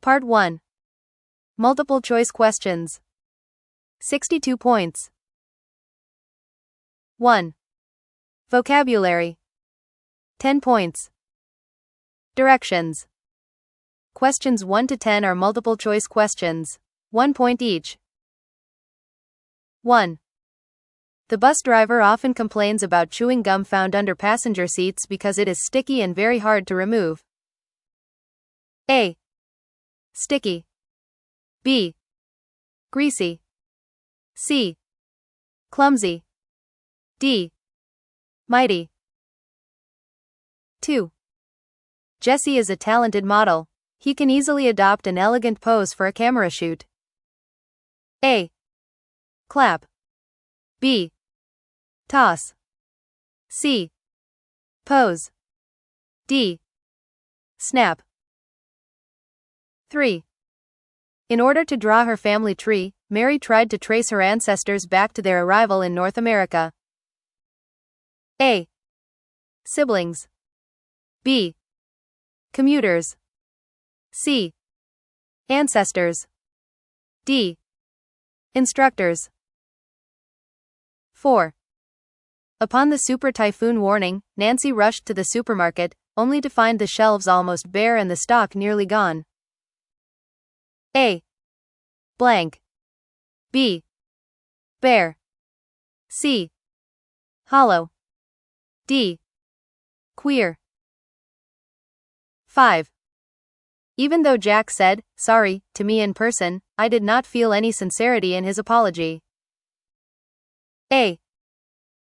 Part 1. Multiple choice questions. 62 points. 1. Vocabulary. 10 points. Directions. Questions 1 to 10 are multiple choice questions. 1 point each. 1. The bus driver often complains about chewing gum found under passenger seats because it is sticky and very hard to remove. A. Sticky. B. Greasy. C. Clumsy. D. Mighty. 2. Jesse is a talented model. He can easily adopt an elegant pose for a camera shoot. A. Clap. B. Toss. C. Pose. D. Snap. 3. In order to draw her family tree, Mary tried to trace her ancestors back to their arrival in North America. A. Siblings. B. Commuters. C. Ancestors. D. Instructors. 4. Upon the super typhoon warning, Nancy rushed to the supermarket, only to find the shelves almost bare and the stock nearly gone. A. Blank. B. Bare. C. Hollow. D. Queer. 5. Even though Jack said, "Sorry," to me in person, I did not feel any sincerity in his apology. A.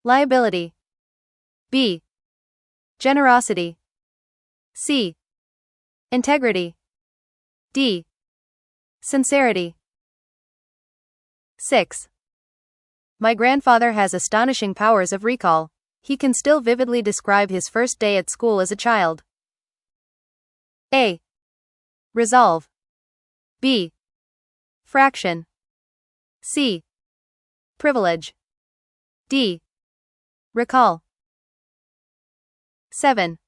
Liability. B. Generosity. C. Integrity. D. Sincerity. 6. My grandfather has astonishing powers of recall. He can still vividly describe his first day at school as a child. A. Resolve. B. Fraction. C. Privilege. D. Recall. 7.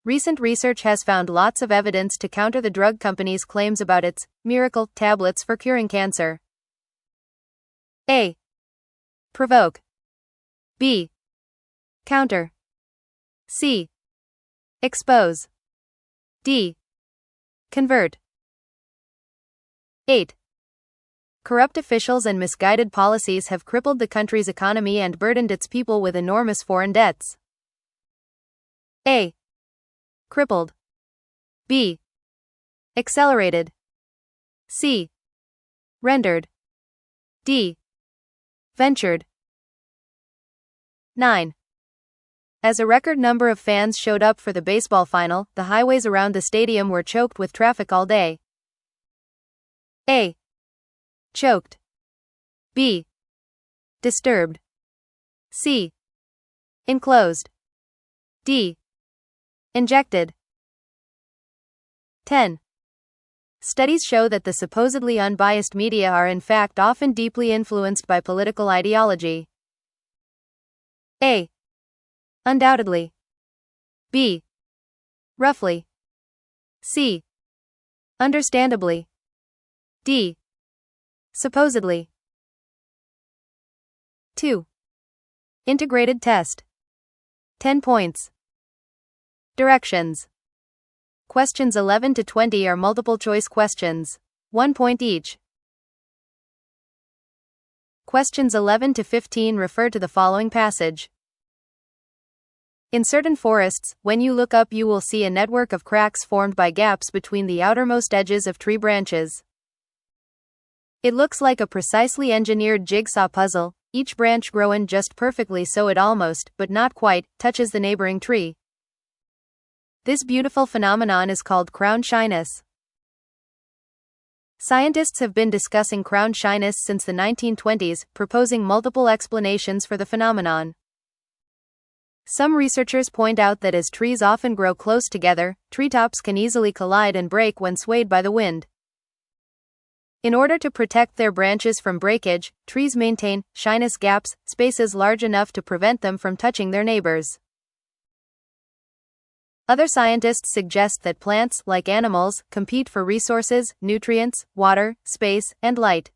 Recent research has found lots of evidence to counter the drug company's claims about its miracle tablets for curing cancer. A. Provoke. B. Counter. C. Expose. D. Convert. 8. Corrupt officials and misguided policies have crippled the country's economy and burdened its people with enormous foreign debts. A. Crippled. B. Accelerated. C. Rendered. D. Ventured. 9. As a record number of fans showed up for the baseball final, the highways around the stadium were choked with traffic all day. A. Choked. B. Disturbed. C. Enclosed. D. Injected. 10. Studies show that the supposedly unbiased media are in fact often deeply influenced by political ideology. A. Undoubtedly. B. Roughly. C. Understandably. D. Supposedly. 2. Integrated test. 10 points. Directions. Questions 11 to 20 are multiple choice questions. 1 point each. Questions 11 to 15 refer to the following passage. In certain forests, when you look up you will see a network of cracks formed by gaps between the outermost edges of tree branches. It looks like a precisely engineered jigsaw puzzle, each branch grown just perfectly so it almost, but not quite, touches the neighboring tree. This beautiful phenomenon is called crown shyness. Scientists have been discussing crown shyness since the 1920s, proposing multiple explanations for the phenomenon. Some researchers point out that as trees often grow close together, treetops can easily collide and break when swayed by the wind. In order to protect their branches from breakage, trees maintain shyness gaps, spaces large enough to prevent them from touching their neighbors. Other scientists suggest that plants, like animals, compete for resources, nutrients, water, space, and light.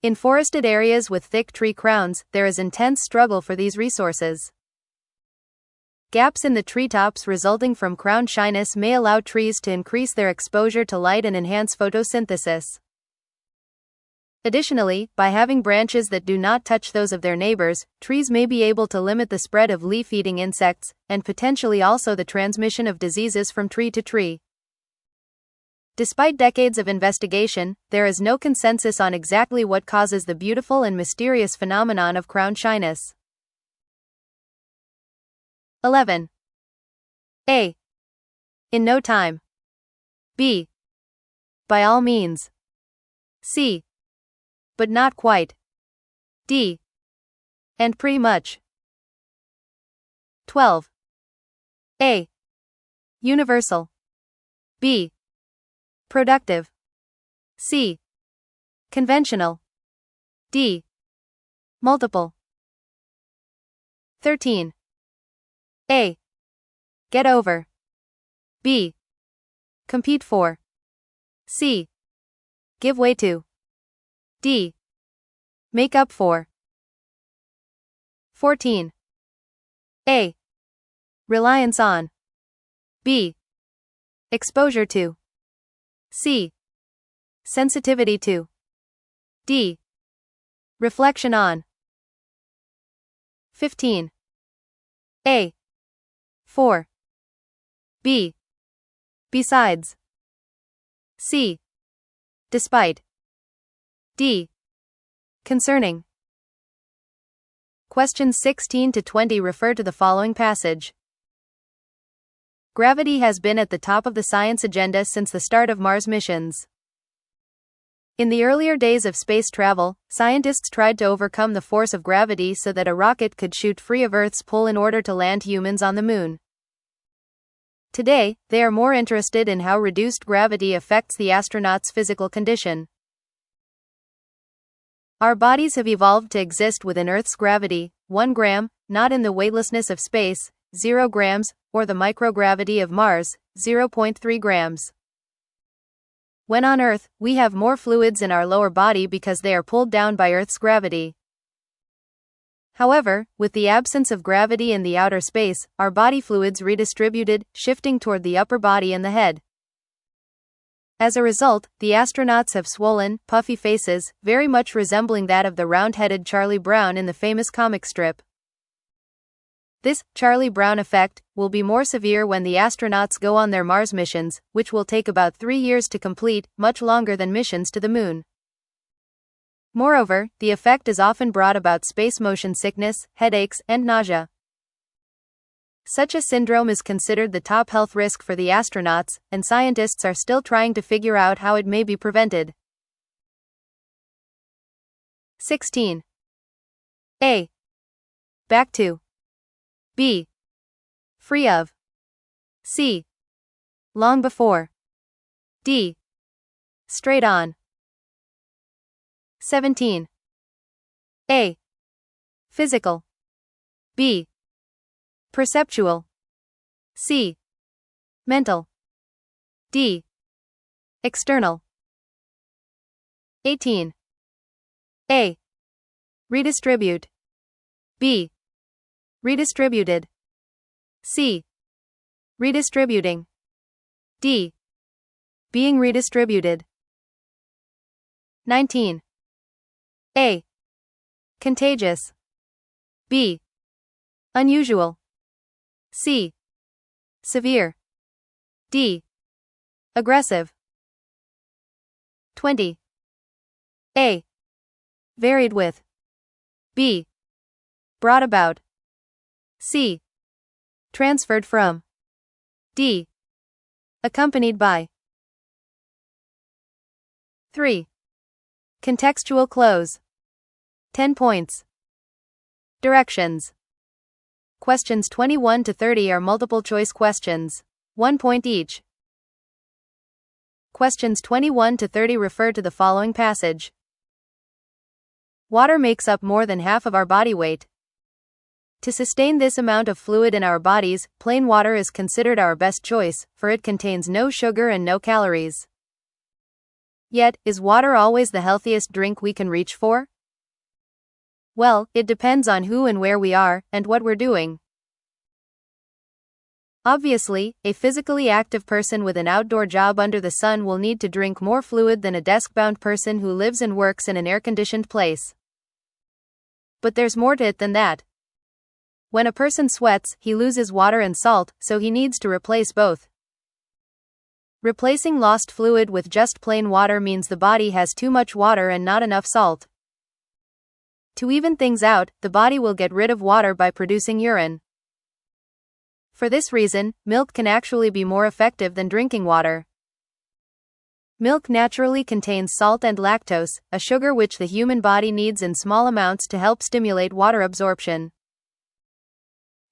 In forested areas with thick tree crowns, there is intense struggle for these resources. Gaps in the treetops resulting from crown shyness may allow trees to increase their exposure to light and enhance photosynthesis. Additionally, by having branches that do not touch those of their neighbors, trees may be able to limit the spread of leaf-eating insects, and potentially also the transmission of diseases from tree to tree. Despite decades of investigation, there is no consensus on exactly what causes the beautiful and mysterious phenomenon of crown shyness. 11. A. In no time. B. By all means. C. But not quite. D. And pretty much. 12. A. Universal. B. Productive. C. Conventional. D. Multiple. 13. A. Get over. B. Compete for. C. Give way to. D. Make up for. 14. A. Reliance on. B. Exposure to. C. Sensitivity to. D. Reflection on. 15. A. For. B. Besides. C. Despite. D. Concerning. Questions 16 to 20 refer to the following passage. Gravity has been at the top of the science agenda since the start of Mars missions. In the earlier days of space travel, scientists tried to overcome the force of gravity so that a rocket could shoot free of Earth's pull in order to land humans on the moon. Today, they are more interested in how reduced gravity affects the astronauts' physical condition. Our bodies have evolved to exist within Earth's gravity, 1 gram, not in the weightlessness of space, 0 grams, or the microgravity of Mars, 0.3 grams. When on Earth, we have more fluids in our lower body because they are pulled down by Earth's gravity. However, with the absence of gravity in the outer space, our body fluids redistributed, shifting toward the upper body and the head. As a result, the astronauts have swollen, puffy faces, very much resembling that of the round-headed Charlie Brown in the famous comic strip. This Charlie Brown effect will be more severe when the astronauts go on their Mars missions, which will take about 3 years to complete, much longer than missions to the moon. Moreover, the effect is often brought about space motion sickness, headaches, and nausea. Such a syndrome is considered the top health risk for the astronauts, and scientists are still trying to figure out how it may be prevented. 16. A. Back to. B. Free of. C. Long before. D. Straight on. 17. A. Physical. B. Perceptual. C. Mental. D. External. 18. A. Redistribute. B. Redistributed. C. Redistributing. D. Being redistributed. 19. A. Contagious. B. Unusual. C. Severe. D. Aggressive. 20. A. Varied with. B. Brought about. C. Transferred from. D. Accompanied by. 3. Contextual close. 10 points. Directions. Questions 21 to 30 are multiple choice questions. 1 point each. Questions 21 to 30 refer to the following passage. Water makes up more than half of our body weight. To sustain this amount of fluid in our bodies, plain water is considered our best choice, for it contains no sugar and no calories. Yet, is water always the healthiest drink we can reach for? Well, it depends on who and where we are, and what we're doing. Obviously, a physically active person with an outdoor job under the sun will need to drink more fluid than a desk-bound person who lives and works in an air-conditioned place. But there's more to it than that. When a person sweats, he loses water and salt, so he needs to replace both. Replacing lost fluid with just plain water means the body has too much water and not enough salt. To even things out, the body will get rid of water by producing urine. For this reason, milk can actually be more effective than drinking water. Milk naturally contains salt and lactose, a sugar which the human body needs in small amounts to help stimulate water absorption.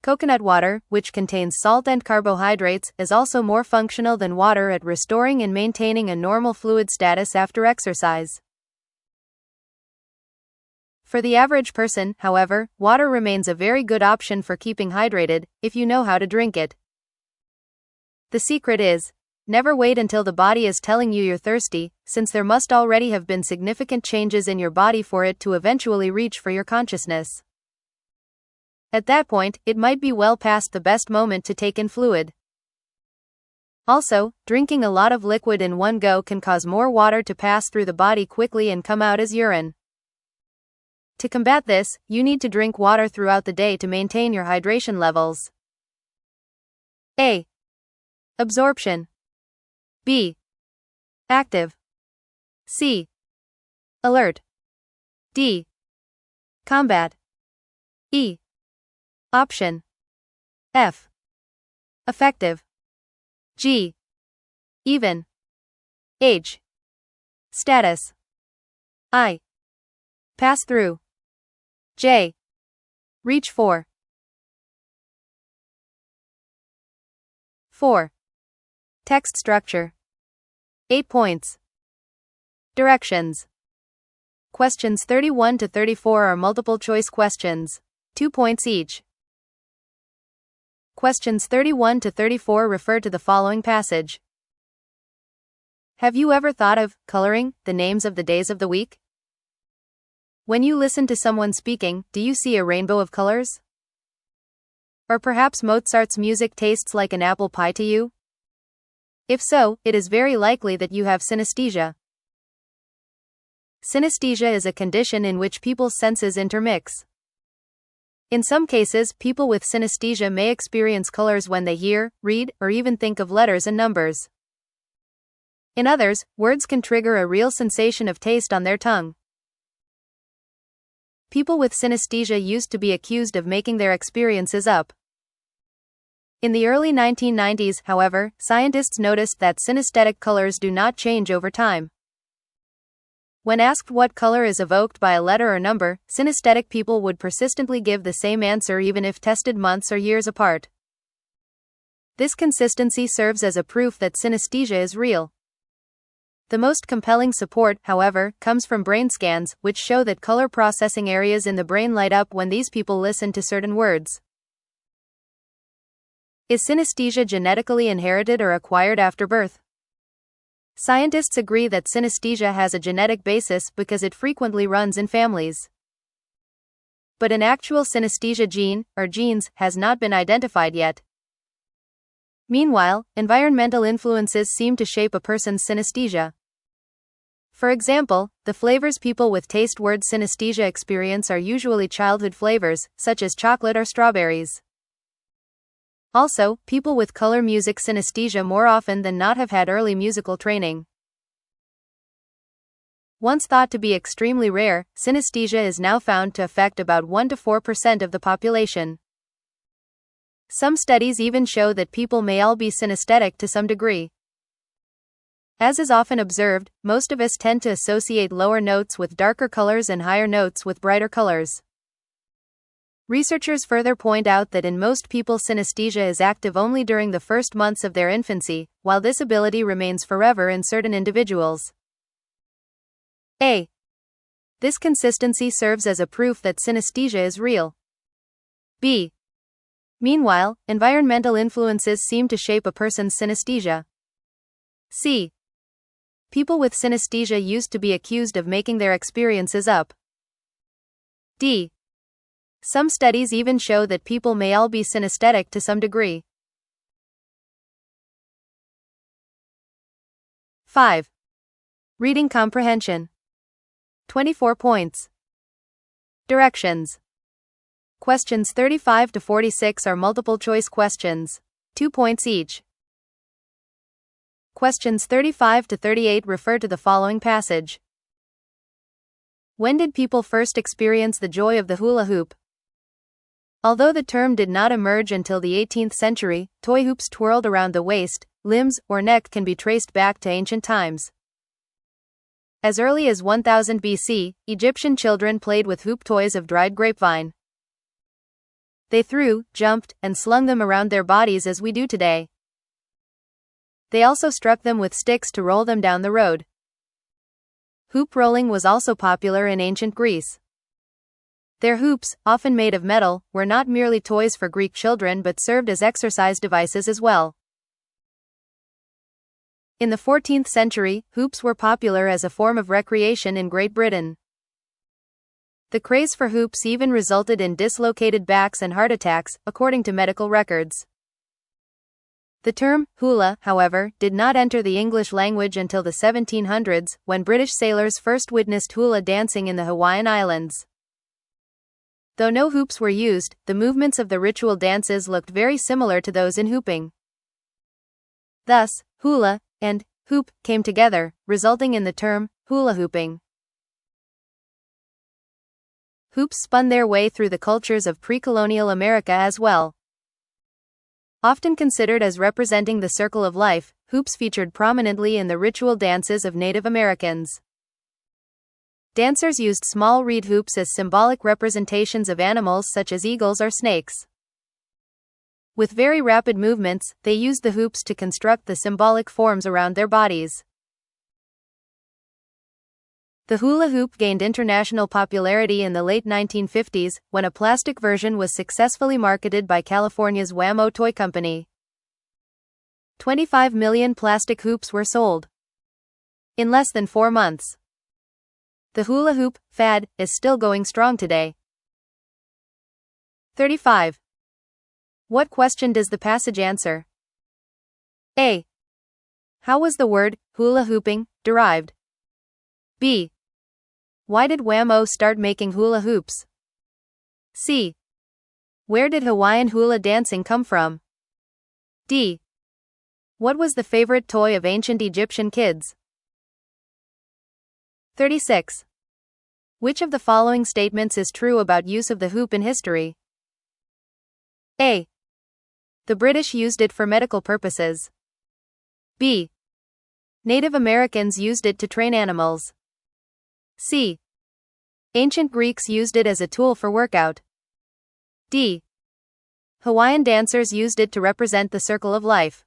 Coconut water, which contains salt and carbohydrates, is also more functional than water at restoring and maintaining a normal fluid status after exercise. For the average person, however, water remains a very good option for keeping hydrated, if you know how to drink it. The secret is, never wait until the body is telling you you're thirsty, since there must already have been significant changes in your body for it to eventually reach for your consciousness. At that point, it might be well past the best moment to take in fluid. Also, drinking a lot of liquid in one go can cause more water to pass through the body quickly and come out as urine. To combat this, you need to drink water throughout the day to maintain your hydration levels. A. Absorption. B. Active. C. Alert. D. Combat. E. Option. F. Effective. G. Even. H. Status. I. Pass through. J. Reach for. 4. Text structure. 8 points. Directions. Questions 31 to 34 are multiple choice questions. 2 points each. Questions 31 to 34 refer to the following passage. Have you ever thought of coloring the names of the days of the week? When you listen to someone speaking, do you see a rainbow of colors? Or perhaps Mozart's music tastes like an apple pie to you? If so, it is very likely that you have synesthesia. Synesthesia is a condition in which people's senses intermix. In some cases, people with synesthesia may experience colors when they hear, read, or even think of letters and numbers. In others, words can trigger a real sensation of taste on their tongue. People with synesthesia used to be accused of making their experiences up. In the early 1990s, however, scientists noticed that synesthetic colors do not change over time. When asked what color is evoked by a letter or number, synesthetic people would persistently give the same answer even if tested months or years apart. This consistency serves as a proof that synesthesia is real. The most compelling support, however, comes from brain scans, which show that color processing areas in the brain light up when these people listen to certain words. Is synesthesia genetically inherited or acquired after birth? Scientists agree that synesthesia has a genetic basis because it frequently runs in families. But an actual synesthesia gene, or genes, has not been identified yet. Meanwhile, environmental influences seem to shape a person's synesthesia. For example, the flavors people with taste word synesthesia experience are usually childhood flavors, such as chocolate or strawberries. Also, people with color music synesthesia more often than not have had early musical training. Once thought to be extremely rare, synesthesia is now found to affect about 1 to 4% of the population. Some studies even show that people may all be synesthetic to some degree. As is often observed, most of us tend to associate lower notes with darker colors and higher notes with brighter colors. Researchers further point out that in most people synesthesia is active only during the first months of their infancy, while this ability remains forever in certain individuals. A. This consistency serves as a proof that synesthesia is real. B. Meanwhile, environmental influences seem to shape a person's synesthesia. C. People with synesthesia used to be accused of making their experiences up. D. Some studies even show that people may all be synesthetic to some degree. 5. Reading comprehension. 24 points. Directions. Questions 35 to 46 are multiple choice questions, 2 points each. Questions 35 to 38 refer to the following passage. When did people first experience the joy of the hula hoop? Although the term did not emerge until the 18th century, toy hoops twirled around the waist, limbs, or neck can be traced back to ancient times. As early as 1000 BC, Egyptian children played with hoop toys of dried grapevine. They threw, jumped, and slung them around their bodies as we do today. They also struck them with sticks to roll them down the road. Hoop rolling was also popular in ancient Greece. Their hoops, often made of metal, were not merely toys for Greek children but served as exercise devices as well. In the 14th century, hoops were popular as a form of recreation in Great Britain. The craze for hoops even resulted in dislocated backs and heart attacks, according to medical records. The term hula, however, did not enter the English language until the 1700s, when British sailors first witnessed hula dancing in the Hawaiian Islands. Though no hoops were used, the movements of the ritual dances looked very similar to those in hooping. Thus, hula and hoop came together, resulting in the term hula hooping. Hoops spun their way through the cultures of pre-colonial America as well. Often considered as representing the circle of life, hoops featured prominently in the ritual dances of Native Americans. Dancers used small reed hoops as symbolic representations of animals such as eagles or snakes. With very rapid movements, they used the hoops to construct the symbolic forms around their bodies. The hula hoop gained international popularity in the late 1950s, when a plastic version was successfully marketed by California's Wham-O Toy Company. 25 million plastic hoops were sold in less than 4 months. The hula hoop fad is still going strong today. 35. What question does the passage answer? A. How was the word hula hooping derived? B. Why did Wham-O start making hula hoops? C. Where did Hawaiian hula dancing come from? D. What was the favorite toy of ancient Egyptian kids? 36. Which of the following statements is true about use of the hoop in history? A. The British used it for medical purposes. B. Native Americans used it to train animals. C. Ancient Greeks used it as a tool for workout. D. Hawaiian dancers used it to represent the circle of life.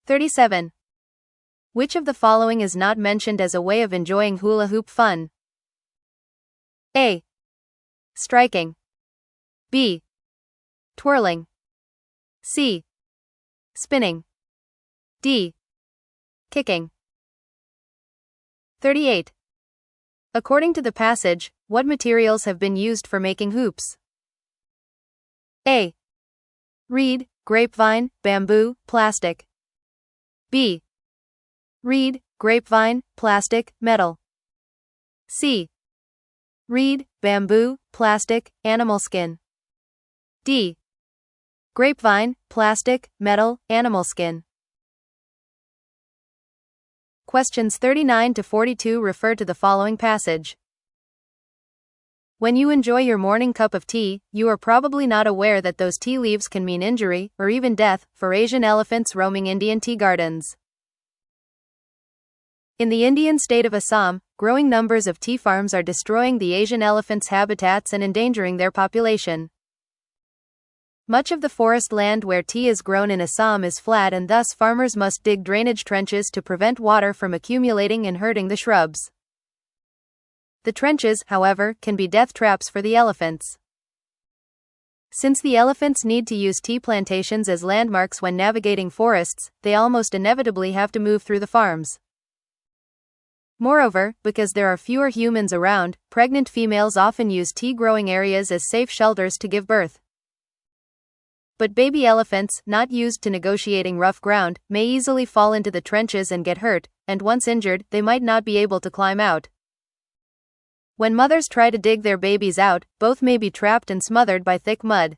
37. Which of the following is not mentioned as a way of enjoying hula hoop fun? A. Striking. B. Twirling. C. Spinning. D. Kicking. 38. According to the passage, what materials have been used for making hoops? A. Reed, grapevine, bamboo, plastic. B. Reed, grapevine, plastic, metal. C. Reed, bamboo, plastic, animal skin. D. Grapevine, plastic, metal, animal skin. Questions 39 to 42 refer to the following passage. When you enjoy your morning cup of tea, you are probably not aware that those tea leaves can mean injury, or even death, for Asian elephants roaming Indian tea gardens. In the Indian state of Assam, growing numbers of tea farms are destroying the Asian elephants' habitats and endangering their population. Much of the forest land where tea is grown in Assam is flat, and thus farmers must dig drainage trenches to prevent water from accumulating and hurting the shrubs. The trenches, however, can be death traps for the elephants. Since the elephants need to use tea plantations as landmarks when navigating forests, they almost inevitably have to move through the farms. Moreover, because there are fewer humans around, pregnant females often use tea-growing areas as safe shelters to give birth. But baby elephants, not used to negotiating rough ground, may easily fall into the trenches and get hurt, and once injured, they might not be able to climb out. When mothers try to dig their babies out, both may be trapped and smothered by thick mud.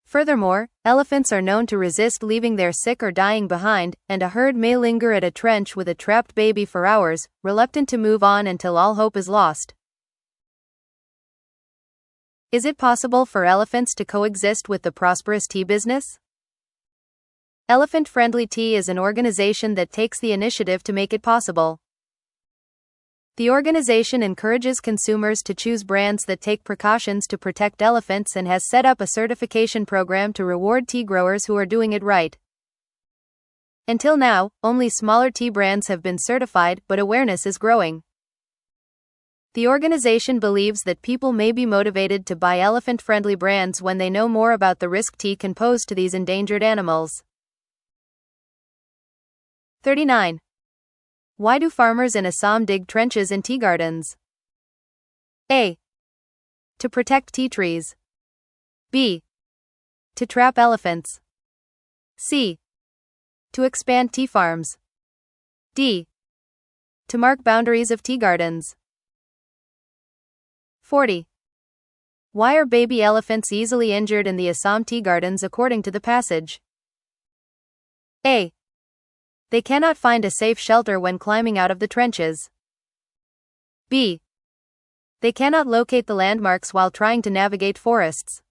Furthermore, elephants are known to resist leaving their sick or dying behind, and a herd may linger at a trench with a trapped baby for hours, reluctant to move on until all hope is lost. Is it possible for elephants to coexist with the prosperous tea business? Elephant Friendly Tea is an organization that takes the initiative to make it possible. The organization encourages consumers to choose brands that take precautions to protect elephants and has set up a certification program to reward tea growers who are doing it right. Until now, only smaller tea brands have been certified, but awareness is growing. The organization believes that people may be motivated to buy elephant-friendly brands when they know more about the risk tea can pose to these endangered animals. 39. Why do farmers in Assam dig trenches in tea gardens? A. To protect tea trees. B. To trap elephants. C. To expand tea farms. D. To mark boundaries of tea gardens. 40. Why are baby elephants easily injured in the Assam tea gardens according to the passage? A. They cannot find a safe shelter when climbing out of the trenches. B. They cannot locate the landmarks while trying to navigate forests.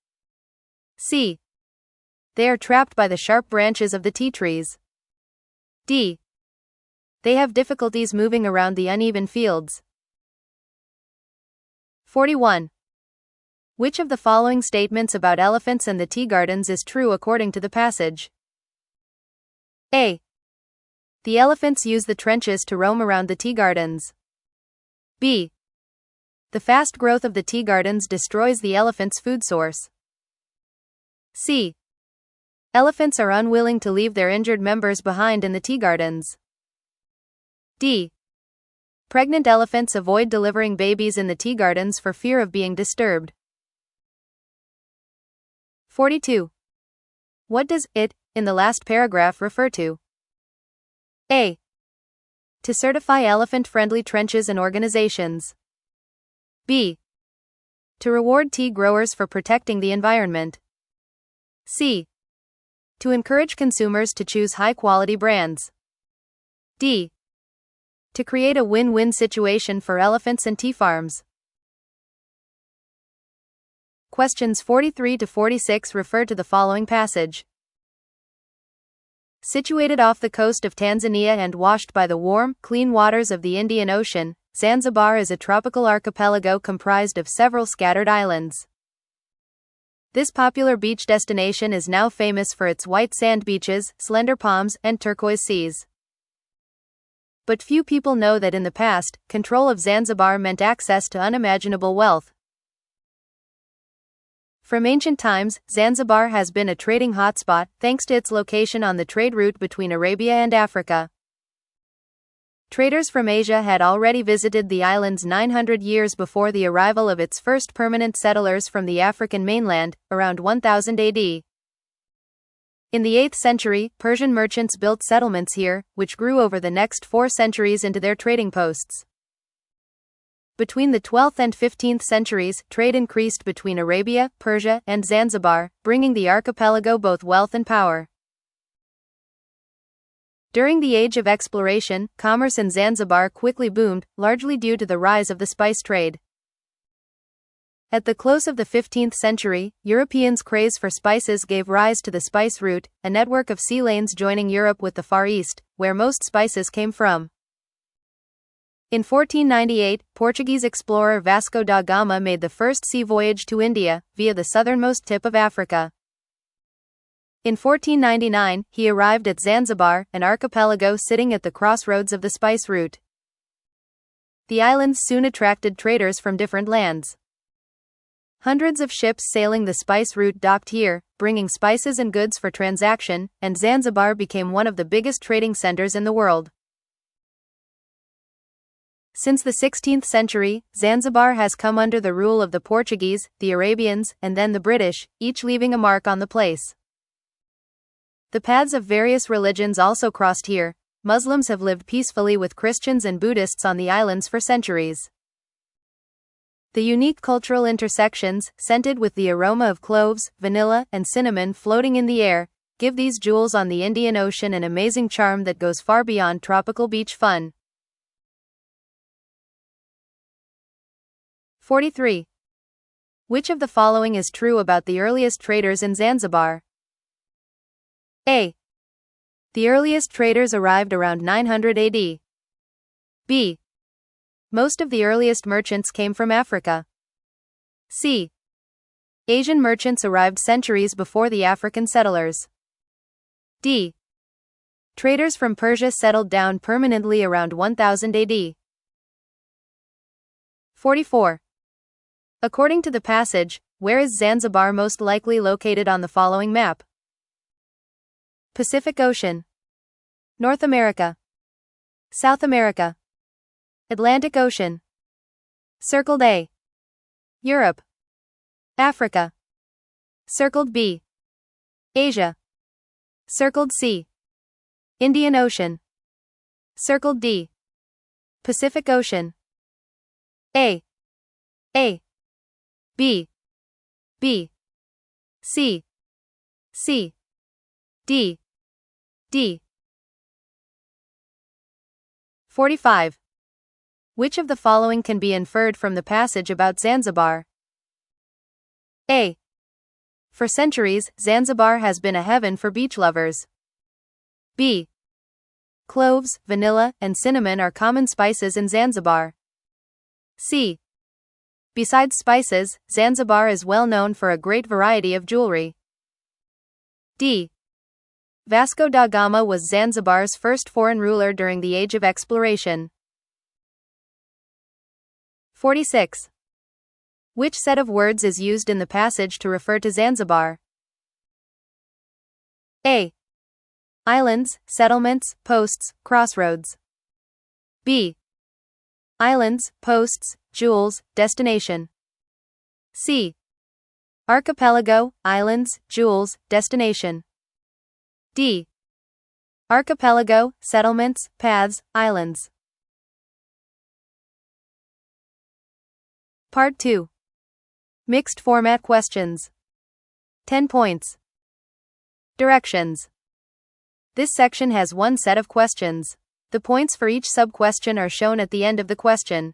C. They are trapped by the sharp branches of the tea trees. D. They have difficulties moving around the uneven fields. 41. Which of the following statements about elephants and the tea gardens is true according to the passage? A. The elephants use the trenches to roam around the tea gardens. B. The fast growth of the tea gardens destroys the elephant's food source. C. Elephants are unwilling to leave their injured members behind in the tea gardens. D. Pregnant elephants avoid delivering babies in the tea gardens for fear of being disturbed. 42. What does it, in the last paragraph, refer to? A. To certify elephant-friendly trenches and organizations. B. To reward tea growers for protecting the environment. C. To encourage consumers to choose high-quality brands. D. To create a win-win situation for elephants and tea farms. Questions 43 to 46 refer to the following passage. Situated off the coast of Tanzania and washed by the warm, clean waters of the Indian Ocean, Zanzibar is a tropical archipelago comprised of several scattered islands. This popular beach destination is now famous for its white sand beaches, slender palms, and turquoise seas. But few people know that in the past, control of Zanzibar meant access to unimaginable wealth. From ancient times, Zanzibar has been a trading hotspot thanks to its location on the trade route between Arabia and Africa. Traders from Asia had already visited the islands 900 years before the arrival of its first permanent settlers from the African mainland, around 1000 AD. In the 8th century, Persian merchants built settlements here, which grew over the next 4 centuries into their trading posts. Between the 12th and 15th centuries, trade increased between Arabia, Persia, and Zanzibar, bringing the archipelago both wealth and power. During the age of exploration, commerce in Zanzibar quickly boomed, largely due to the rise of the spice trade. At the close of the 15th century, Europeans' craze for spices gave rise to the spice route, a network of sea lanes joining Europe with the Far East, where most spices came from. In 1498, Portuguese explorer Vasco da Gama made the first sea voyage to India, via the southernmost tip of Africa. In 1499, he arrived at Zanzibar, an archipelago sitting at the crossroads of the spice route. The islands soon attracted traders from different lands. Hundreds of ships sailing the spice route docked here, bringing spices and goods for transaction, and Zanzibar became one of the biggest trading centers in the world. Since the 16th century, Zanzibar has come under the rule of the Portuguese, the Arabians, and then the British, each leaving a mark on the place. The paths of various religions also crossed here. Muslims have lived peacefully with Christians and Buddhists on the islands for centuries. The unique cultural intersections, scented with the aroma of cloves, vanilla, and cinnamon floating in the air, give these jewels on the Indian Ocean an amazing charm that goes far beyond tropical beach fun. 43. Which of the following is true about the earliest traders in Zanzibar? A. The earliest traders arrived around 900 AD. B. Most of the earliest merchants came from Africa. C. Asian merchants arrived centuries before the African settlers. D. Traders from Persia settled down permanently around 1000 AD. 44. According to the passage, where is Zanzibar most likely located on the following map? Pacific Ocean, North America, South America, Atlantic Ocean. Circled A. Europe, Africa. Circled B. Asia. Circled C. Indian Ocean. Circled D. Pacific Ocean. A. B. C. D. 45. Which of the following can be inferred from the passage about Zanzibar? A. For centuries, Zanzibar has been a heaven for beach lovers. B. Cloves, vanilla, and cinnamon are common spices in Zanzibar. C. Besides spices, Zanzibar is well known for a great variety of jewelry. D. Vasco da Gama was Zanzibar's first foreign ruler during the Age of Exploration. 46. Which set of words is used in the passage to refer to Zanzibar? A. Islands, settlements, posts, crossroads. B. Islands, posts, jewels, destination. C. Archipelago, islands, jewels, destination. D. Archipelago, settlements, paths, islands. Part 2. Mixed format questions. 10 points. Directions. This section has one set of questions. The points for each sub-question are shown at the end of the question.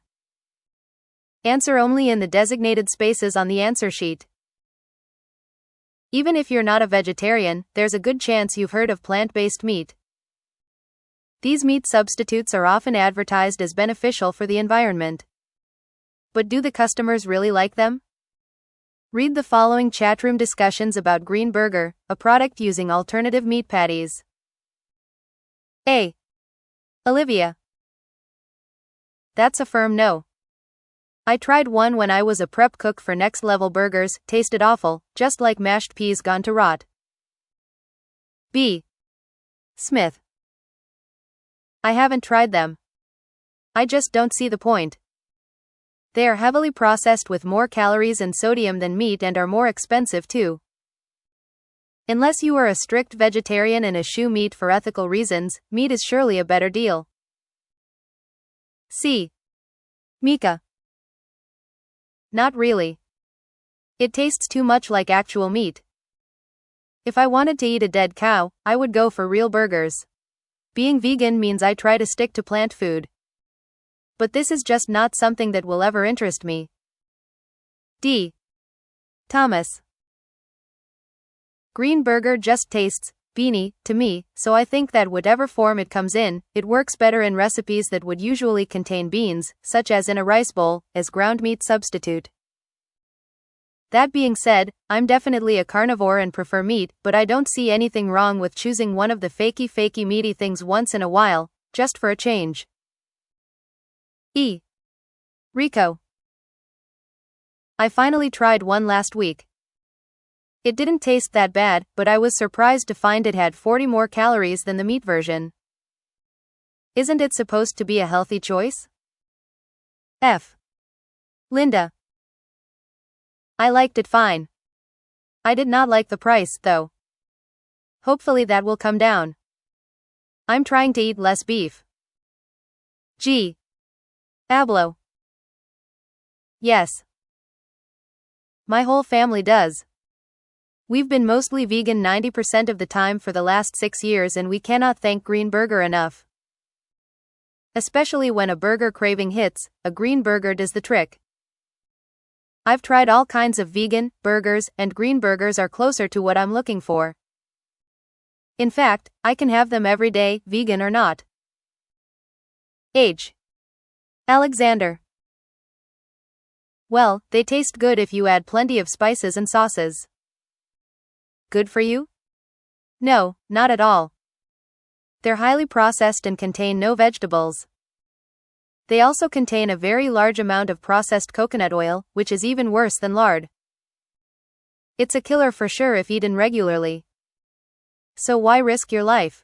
Answer only in the designated spaces on the answer sheet. Even if you're not a vegetarian, there's a good chance you've heard of plant-based meat. These meat substitutes are often advertised as beneficial for the environment. But do the customers really like them? Read the following chatroom discussions about Green Burger, a product using alternative meat patties. A. Olivia. That's a firm no. I tried one when I was a prep cook for Next Level Burgers, tasted awful, just like mashed peas gone to rot. B. Smith. I haven't tried them. I just don't see the point. They are heavily processed with more calories and sodium than meat and are more expensive too. Unless you are a strict vegetarian and eschew meat for ethical reasons, meat is surely a better deal. C. Mika. Not really. It tastes too much like actual meat. If I wanted to eat a dead cow, I would go for real burgers. Being vegan means I try to stick to plant food. But this is just not something that will ever interest me. D. Thomas. Green Burger just tastes beany to me, so I think that whatever form it comes in, it works better in recipes that would usually contain beans, such as in a rice bowl, as ground meat substitute. That being said, I'm definitely a carnivore and prefer meat, but I don't see anything wrong with choosing one of the fakey meaty things once in a while, just for a change. E. Rico. I finally tried one last week. It didn't taste that bad, but I was surprised to find it had 40 more calories than the meat version. Isn't it supposed to be a healthy choice? F. Linda. I liked it fine. I did not like the price, though. Hopefully that will come down. I'm trying to eat less beef. G. Ablo. Yes. My whole family does. We've been mostly vegan 90% of the time for the last 6 years, and we cannot thank Green Burger enough. Especially when a burger craving hits, a green burger does the trick. I've tried all kinds of vegan burgers, and green burgers are closer to what I'm looking for. In fact, I can have them every day, vegan or not. H. Alexander. Well, they taste good if you add plenty of spices and sauces. Good for you? No, not at all. They're highly processed and contain no vegetables. They also contain a very large amount of processed coconut oil, which is even worse than lard. It's a killer for sure if eaten regularly. So why risk your life?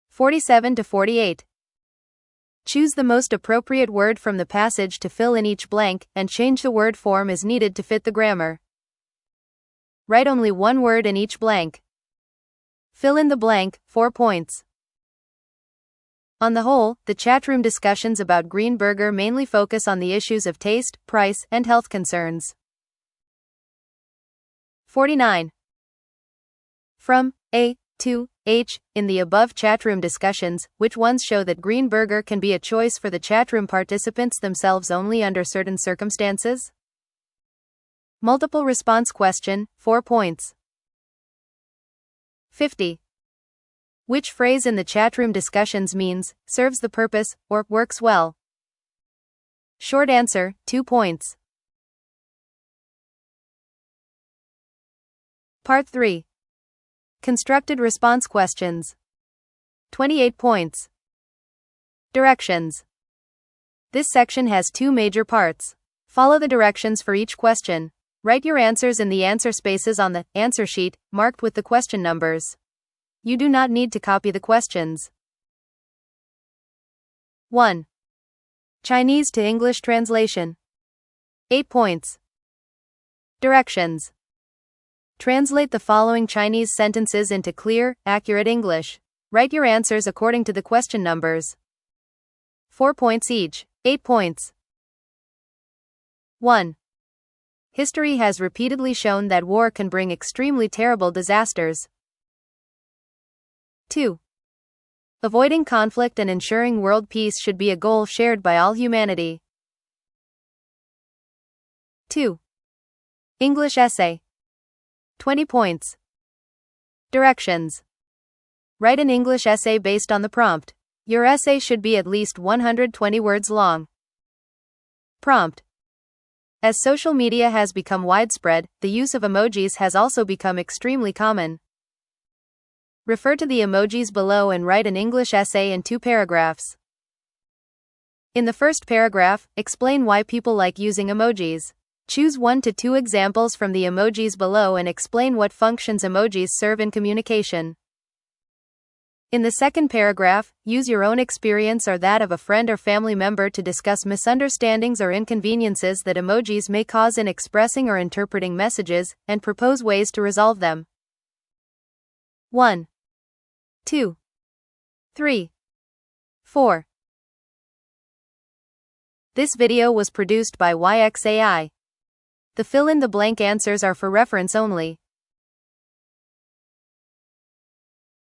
47 to 48. Choose the most appropriate word from the passage to fill in each blank, and change the word form as needed to fit the grammar. Write only one word in each blank. Fill in the blank, 4 points. On the whole, the chatroom discussions about Green Burger mainly focus on the issues of taste, price, and health concerns. 49. From A to H, in the above chatroom discussions, which ones show that Green Burger can be a choice for the chatroom participants themselves only under certain circumstances? Multiple response question, 4 points. 50. Which phrase in the chatroom discussions means, serves the purpose, or works well? Short answer, 2 points. Part 3. Constructed response questions. 28 points. Directions. This section has 2 major parts. Follow the directions for each question. Write your answers in the answer spaces on the answer sheet, marked with the question numbers. You do not need to copy the questions. 1. Chinese to English translation. 8 points. Directions. Translate the following Chinese sentences into clear, accurate English. Write your answers according to the question numbers. 4 points each. 8 points. 1. History has repeatedly shown that war can bring extremely terrible disasters. 2. Avoiding conflict and ensuring world peace should be a goal shared by all humanity. 2. English essay. 20 points. Directions. Write an English essay based on the prompt. Your essay should be at least 120 words long. Prompt. As social media has become widespread, the use of emojis has also become extremely common. Refer to the emojis below and write an English essay in 2 paragraphs. In the first paragraph, explain why people like using emojis. Choose 1 to 2 examples from the emojis below and explain what functions emojis serve in communication. In the second paragraph, use your own experience or that of a friend or family member to discuss misunderstandings or inconveniences that emojis may cause in expressing or interpreting messages, and propose ways to resolve them. 1, 2, 3, 4. This video was produced by YXAI. The fill-in-the-blank answers are for reference only.